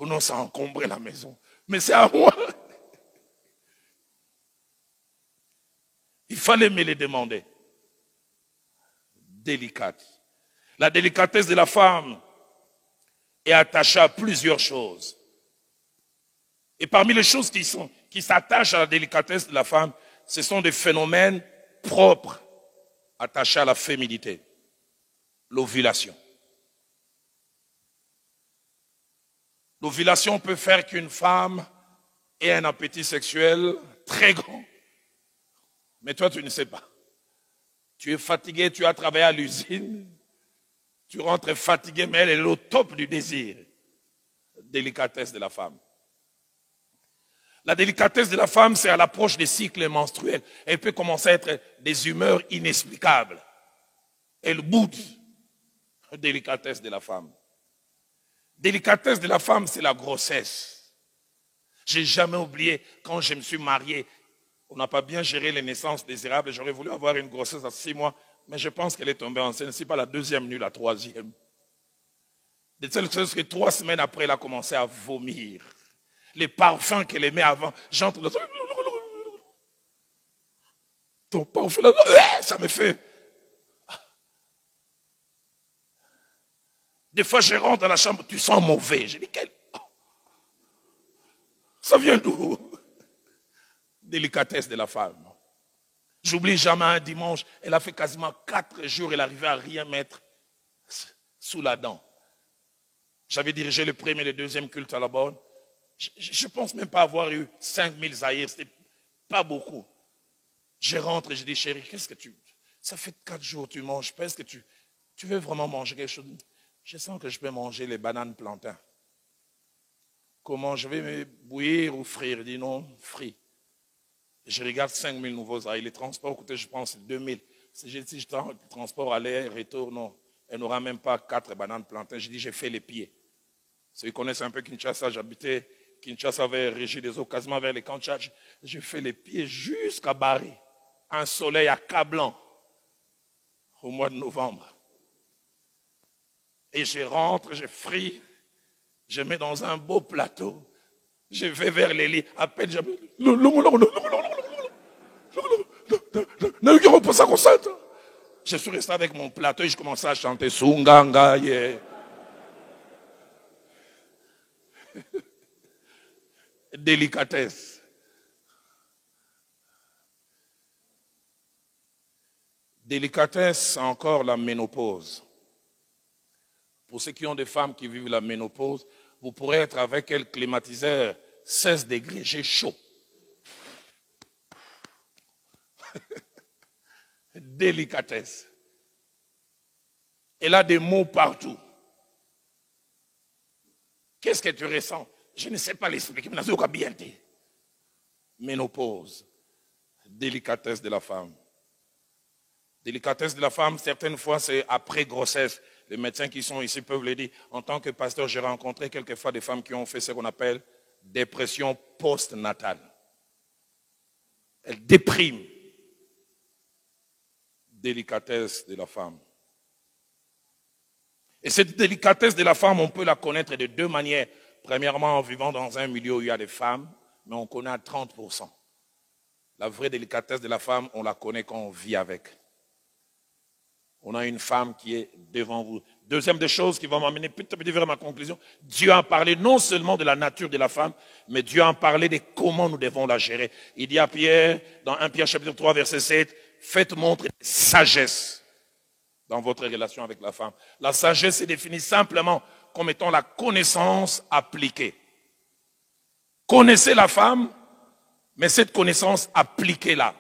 Non, ça a encombré la maison. Mais c'est à moi. Il fallait me le demander. Délicate. La délicatesse de la femme est attachée à plusieurs choses. Et parmi les choses qui s'attachent à la délicatesse de la femme, ce sont des phénomènes propres attachés à la féminité. L'ovulation. L'ovulation peut faire qu'une femme ait un appétit sexuel très grand. Mais toi, tu ne sais pas. Tu es fatigué, tu as travaillé à l'usine. Tu rentres fatigué, mais elle est au top du désir. Délicatesse de la femme. La délicatesse de la femme, c'est à l'approche des cycles menstruels. Elle peut commencer à être des humeurs inexplicables. Elle boude. Délicatesse de la femme. Délicatesse de la femme, c'est la grossesse. J'ai jamais oublié quand je me suis marié. On n'a pas bien géré les naissances désirables. J'aurais voulu avoir une grossesse à 6 mois, mais je pense qu'elle est tombée enceinte. Ce n'est pas la deuxième nuit, la troisième. De telle sorte que 3 semaines après, elle a commencé à vomir. Les parfums qu'elle aimait avant, j'entre dans ton parfum là, ça me fait. Des fois, je rentre dans la chambre, tu sens mauvais. Je dis, ça vient d'où? Délicatesse de la femme. J'oublie jamais un dimanche, elle a fait quasiment 4 jours, elle n'arrivait à rien mettre sous la dent. J'avais dirigé le premier et le deuxième culte à la bonne. Je ne pense même pas avoir eu 5000 zaïrs, c'était pas beaucoup. Je rentre et je dis, chérie, qu'est-ce que ça fait 4 jours que tu manges pas, est-ce que tu veux vraiment manger quelque chose? Je sens que je peux manger les bananes plantains. Comment je vais me bouillir ou frire? Il dit non, frit. Je regarde 5000 nouveaux zaïrs. Les transports coûtaient, je pense, 2000. Si je transport aller, retour, non. Elle n'aura même pas 4 bananes plantains. Je dis, j'ai fait les pieds. Ceux qui connaissent un peu Kinshasa, j'habitais Kinshasa vers Régie des Eaux, quasiment vers les camps de Tchad. J'ai fait les pieds jusqu'à Bari. Un soleil accablant au mois de novembre. Et je rentre, je fris, je mets dans un beau plateau, je vais vers les lits, à peine j'avais... Je suis resté avec mon plateau et je commençais à chanter Sunganga. Yeah. Délicatesse. Délicatesse, encore la ménopause. Pour ceux qui ont des femmes qui vivent la ménopause, vous pourrez être avec elles climatiseur 16 degrés, j'ai chaud. Délicatesse. Elle a des mots partout. Qu'est-ce que tu ressens? Je ne sais pas l'expliquer. Ménopause. Délicatesse de la femme. Délicatesse de la femme, certaines fois, c'est après grossesse. Les médecins qui sont ici peuvent le dire. En tant que pasteur, j'ai rencontré quelquefois des femmes qui ont fait ce qu'on appelle dépression post-natale. Elles dépriment. Délicatesse de la femme. Et cette délicatesse de la femme, on peut la connaître de 2 manières. Premièrement, en vivant dans un milieu où il y a des femmes, mais on connaît à 30%. La vraie délicatesse de la femme, on la connaît quand on vit avec. On a une femme qui est devant vous. Deuxième des choses qui va m'amener petit à petit vers ma conclusion. Dieu a parlé non seulement de la nature de la femme, mais Dieu a parlé de comment nous devons la gérer. Il dit à Pierre, dans 1 Pierre chapitre 3, verset 7, faites montre de sagesse dans votre relation avec la femme. La sagesse est définie simplement comme étant la connaissance appliquée. Connaissez la femme, mais cette connaissance appliquée-là.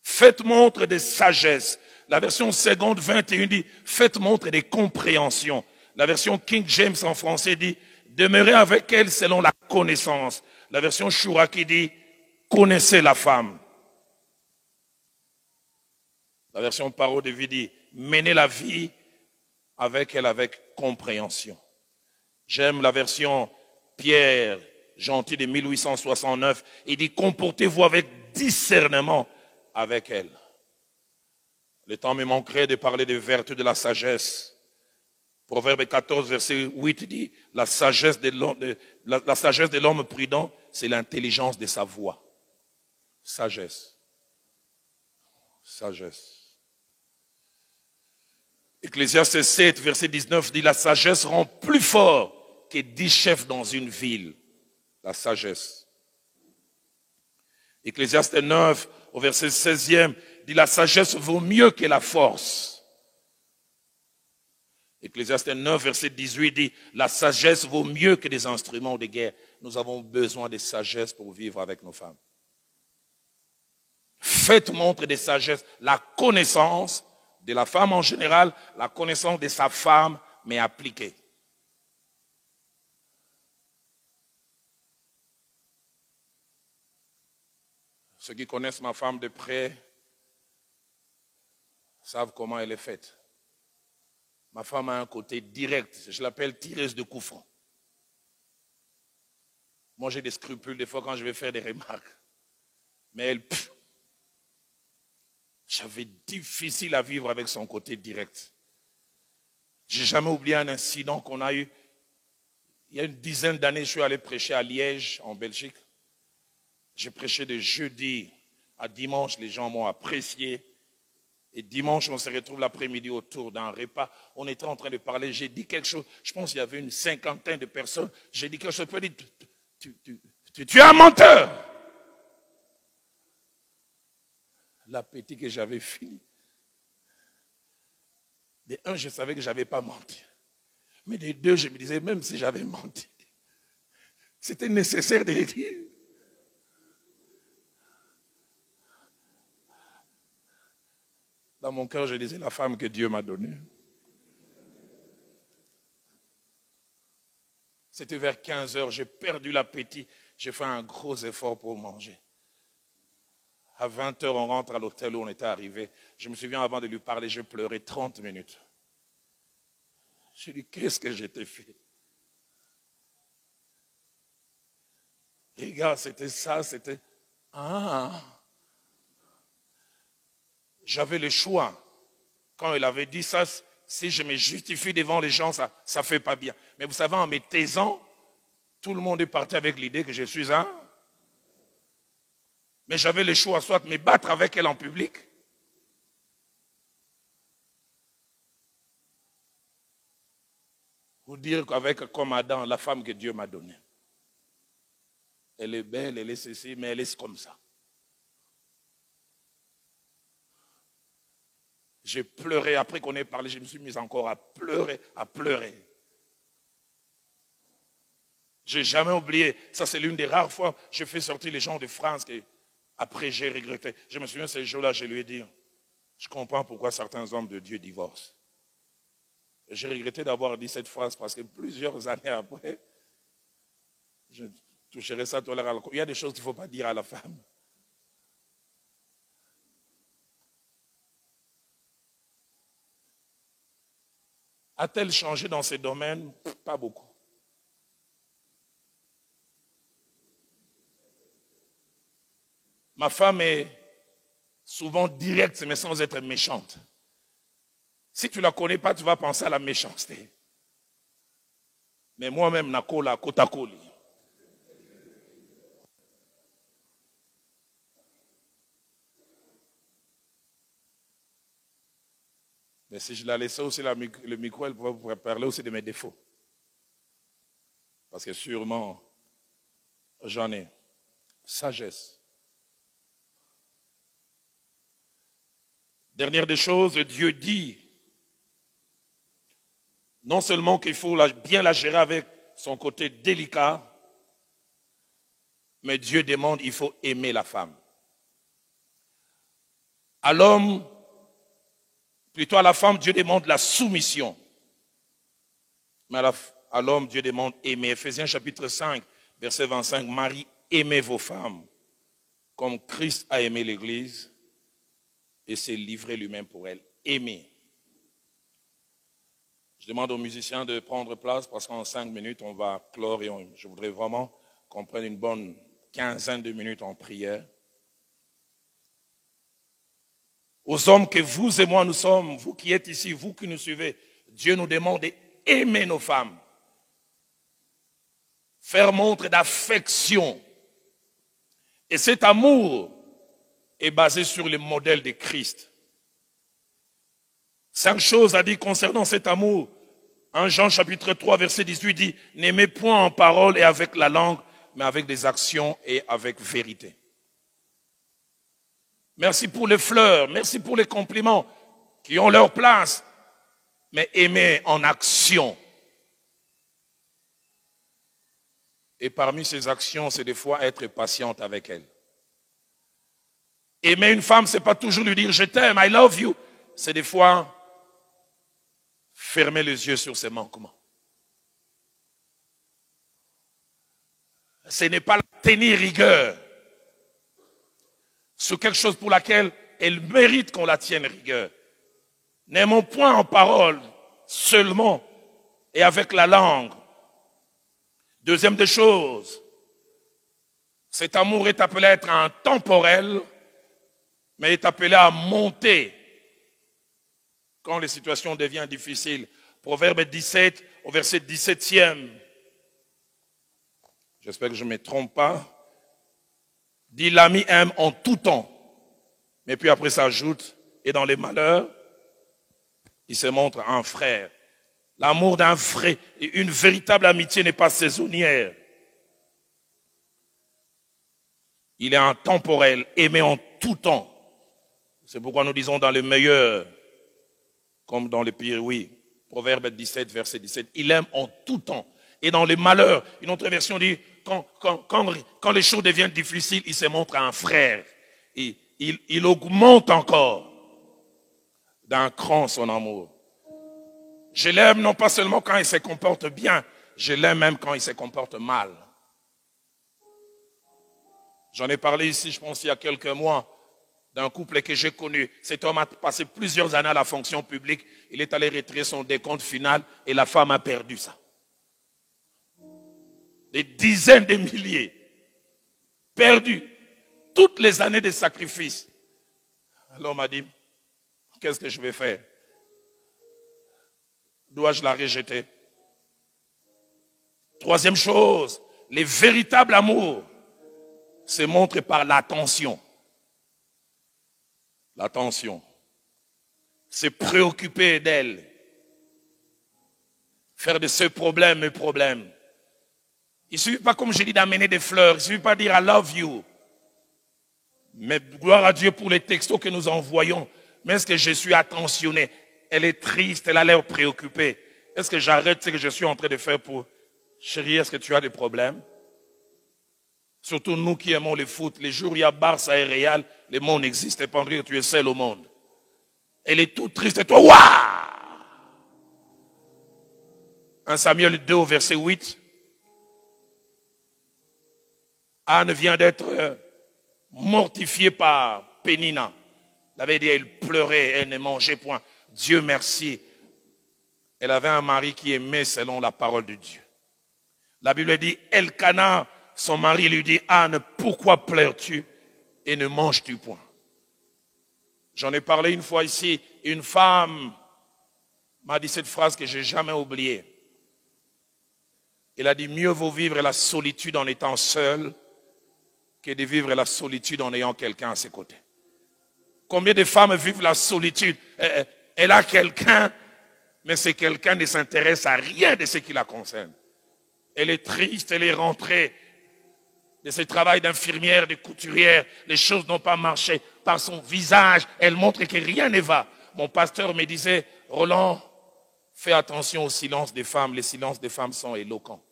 Faites montre de sagesse. La version seconde 21 dit, faites montre de compréhension. La version King James en français dit, demeurez avec elle selon la connaissance. La version Chouraki dit, connaissez la femme. La version Parole de vie dit, menez la vie avec elle avec compréhension. J'aime la version Pierre Gentil de 1869. Il dit, comportez-vous avec discernement avec elle. Le temps me manquerait de parler des vertus de la sagesse. Proverbe 14, verset 8 dit, la sagesse de l'homme prudent, c'est l'intelligence de sa voix. Sagesse. Sagesse. Ecclésiaste 7, verset 19 dit, la sagesse rend plus fort que 10 chefs dans une ville. La sagesse. Ecclésiaste 9, au verset 16e, dit la sagesse vaut mieux que la force. Ecclésiaste 9, verset 18 dit la sagesse vaut mieux que des instruments de guerre. Nous avons besoin de sagesse pour vivre avec nos femmes. Faites montre de sagesse, la connaissance de la femme en général, la connaissance de sa femme, mais appliquée. Ceux qui connaissent ma femme de près savent comment elle est faite. Ma femme a un côté direct, je l'appelle tireuse de coups francs. Moi j'ai des scrupules des fois quand je vais faire des remarques. Mais elle, j'avais difficile à vivre avec son côté direct. J'ai jamais oublié un incident qu'on a eu. Il y a une dizaine d'années, je suis allé prêcher à Liège, en Belgique. J'ai prêché de jeudi à dimanche, les gens m'ont apprécié. Et dimanche, on se retrouve l'après-midi autour d'un repas. On était en train de parler, j'ai dit quelque chose. Je pense qu'il y avait une cinquantaine de personnes. J'ai dit quelque chose, tu es un menteur. L'appétit que j'avais fini. De un, je savais que je n'avais pas menti. Mais de deux, je me disais, même si j'avais menti, c'était nécessaire de le dire. Dans mon cœur, je disais, la femme que Dieu m'a donnée. C'était vers 15 heures, j'ai perdu l'appétit. J'ai fait un gros effort pour manger. À 20 heures, on rentre à l'hôtel où on était arrivé. Je me souviens, avant de lui parler, je pleurais 30 minutes. Je lui ai dit, qu'est-ce que je t'ai fait? Les gars, c'était ça, c'était... J'avais le choix. Quand il avait dit ça, si je me justifie devant les gens, ça ne fait pas bien. Mais vous savez, en me taisant, tout le monde est parti avec l'idée que je suis un. Mais j'avais le choix, soit de me battre avec elle en public, ou dire qu'avec comme Adam, la femme que Dieu m'a donnée. Elle est belle, elle est ceci, mais elle est comme ça. J'ai pleuré, après qu'on ait parlé, je me suis mis encore à pleurer, à pleurer. Je n'ai jamais oublié, ça c'est l'une des rares fois, je fais sortir les gens de France, que après j'ai regretté. Je me souviens ce jour-là, je lui ai dit, je comprends pourquoi certains hommes de Dieu divorcent. J'ai regretté d'avoir dit cette phrase parce que plusieurs années après, je toucherai ça tout à l'heure. Il y a des choses qu'il ne faut pas dire à la femme. A-t-elle changé dans ces domaines? Pas beaucoup. Ma femme est souvent directe, mais sans être méchante. Si tu ne la connais pas, tu vas penser à la méchanceté. Mais moi-même, Nakola, Kotakoli. Mais si je la laissais aussi le micro, elle pourrait parler aussi de mes défauts. Parce que sûrement, j'en ai. Sagesse. Dernière des choses, Dieu dit non seulement qu'il faut bien la gérer avec son côté délicat, mais Dieu demande, il faut aimer la femme. À l'homme, plutôt à la femme, Dieu demande la soumission. Mais à l'homme, Dieu demande aimer. Éphésiens chapitre 5, verset 25, Marie, aimez vos femmes, comme Christ a aimé l'Église et s'est livré lui-même pour elle. Aimez. Je demande aux musiciens de prendre place parce qu'en 5 minutes, on va clore et je voudrais vraiment qu'on prenne une bonne quinzaine de minutes en prière. Aux hommes que vous et moi nous sommes, vous qui êtes ici, vous qui nous suivez, Dieu nous demande d'aimer nos femmes. Faire montre d'affection. Et cet amour est basé sur le modèle de Christ. 5 choses à dire concernant cet amour. 1 Jean chapitre 3 verset 18 dit, n'aimez point en parole et avec la langue, mais avec des actions et avec vérité. Merci pour les fleurs, merci pour les compliments qui ont leur place, mais aimez en action. Et parmi ces actions, c'est des fois être patiente avec elle. Aimer une femme, c'est pas toujours lui dire je t'aime, I love you. C'est des fois fermer les yeux sur ses manquements. Ce n'est pas la tenir rigueur sur quelque chose pour laquelle elle mérite qu'on la tienne rigueur. N'aimons point en parole seulement et avec la langue. Deuxième des choses, cet amour est appelé à être intemporel, mais est appelé à monter quand les situations deviennent difficiles. Proverbe 17, au verset 17e. J'espère que je ne me trompe pas. Dit l'ami aime en tout temps. Mais puis après ça ajoute, et dans les malheurs, il se montre un frère. L'amour d'un vrai, et une véritable amitié n'est pas saisonnière. Il est intemporel, aimé en tout temps. C'est pourquoi nous disons dans le meilleur, comme dans le pire, oui. Proverbe 17, verset 17. Il aime en tout temps. Et dans les malheurs, une autre version dit, quand les choses deviennent difficiles, il se montre un frère. Et il augmente encore d'un cran son amour. Je l'aime non pas seulement quand il se comporte bien, je l'aime même quand il se comporte mal. J'en ai parlé ici, je pense, il y a quelques mois, d'un couple que j'ai connu. Cet homme a passé plusieurs années à la fonction publique. Il est allé retirer son décompte final et la femme a perdu ça. Des dizaines de milliers. Perdus. Toutes les années de sacrifice. Alors on m'a dit, qu'est-ce que je vais faire? Dois-je la rejeter? Troisième chose, les véritables amours se montrent par l'attention. L'attention. Se préoccuper d'elle. Faire de ce problème un problème. Il ne suffit pas, comme je dis, d'amener des fleurs. Il ne suffit pas de dire I love you. Mais gloire à Dieu pour les textos que nous envoyons. Mais est-ce que je suis attentionné? Elle est triste, elle a l'air préoccupée. Est-ce que j'arrête ce que je suis en train de faire pour... Chérie, est-ce que tu as des problèmes? Surtout nous qui aimons le foot. Les jours où il y a Barça et Real, le monde n'existe pas. Tu es seul au monde. Elle est toute triste et toi, waouh! 1 Samuel 2 au verset 8. Anne vient d'être mortifiée par Pénina. Elle avait dit, elle pleurait, elle ne mangeait point. Dieu merci. Elle avait un mari qui aimait selon la parole de Dieu. La Bible dit, Elkana, son mari lui dit, Anne, pourquoi pleures-tu et ne manges-tu point? J'en ai parlé une fois ici. Une femme m'a dit cette phrase que je n'ai jamais oubliée. Elle a dit, mieux vaut vivre la solitude en étant seul que de vivre la solitude en ayant quelqu'un à ses côtés. Combien de femmes vivent la solitude? Elle a quelqu'un, mais ce quelqu'un ne s'intéresse à rien de ce qui la concerne. Elle est triste, elle est rentrée de ce travail d'infirmière, de couturière. Les choses n'ont pas marché. Par son visage, elle montre que rien ne va. Mon pasteur me disait, Roland, fais attention au silence des femmes. Les silences des femmes sont éloquents.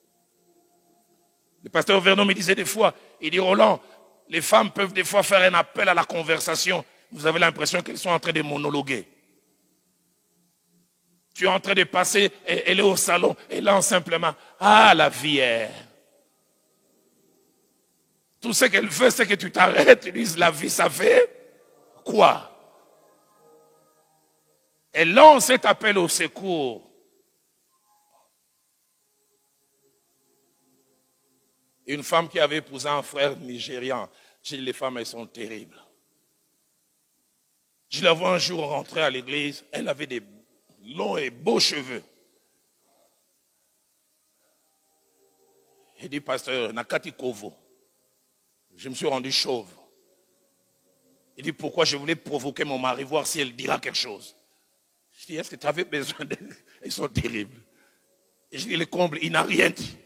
Le pasteur Vernon me disait des fois, il dit, Roland, les femmes peuvent des fois faire un appel à la conversation. Vous avez l'impression qu'elles sont en train de monologuer. Tu es en train de passer, elle est au salon, et là, simplement, ah, la vie est. Tout ce qu'elle veut, c'est que tu t'arrêtes, tu dises, la vie, ça fait quoi? Elle lance cet appel au secours. Une femme qui avait épousé un frère nigérian. J'ai dit, les femmes, elles sont terribles. Je la vois un jour rentrer à l'église, elle avait des longs et beaux cheveux. Il dit, pasteur, Nakati Kovo. Je me suis rendu chauve. Il dit, pourquoi je voulais provoquer mon mari, voir si elle dira quelque chose. Je dis, est-ce que tu avais besoin d'elle? Ils sont terribles. Et je dis, le comble, il n'a rien dit.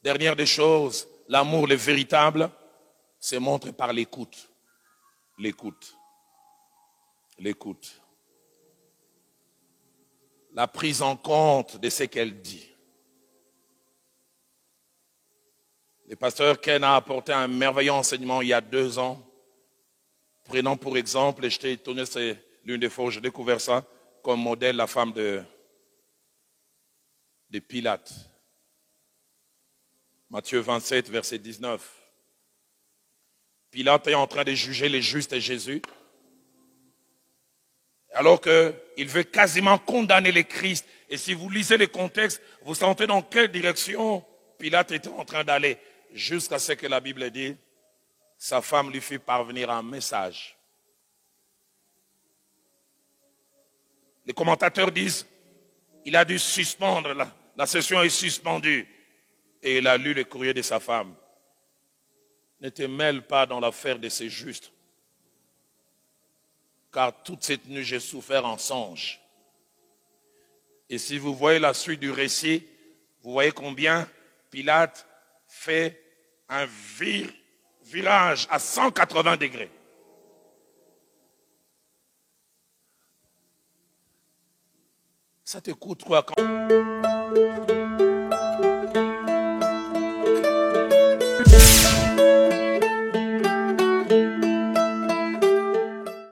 Dernière des choses, l'amour, le véritable, se montre par l'écoute. L'écoute. L'écoute. La prise en compte de ce qu'elle dit. Le pasteur Ken a apporté un merveilleux enseignement il y a 2 ans. Prenons pour exemple, et j'étais étonné, c'est l'une des fois où j'ai découvert ça, comme modèle la femme de Pilate. Matthieu 27, verset 19. Pilate est en train de juger les justes et Jésus. Alors qu'il veut quasiment condamner le Christ. Et si vous lisez le contexte, vous sentez dans quelle direction Pilate était en train d'aller. Jusqu'à ce que la Bible dit, sa femme lui fit parvenir un message. Les commentateurs disent, il a dû suspendre, la session est suspendue. Et il a lu le courrier de sa femme. Ne te mêle pas dans l'affaire de ces justes. Car toute cette nuit, j'ai souffert en songe. Et si vous voyez la suite du récit, vous voyez combien Pilate fait un virage à 180 degrés. Ça te coûte quoi quand...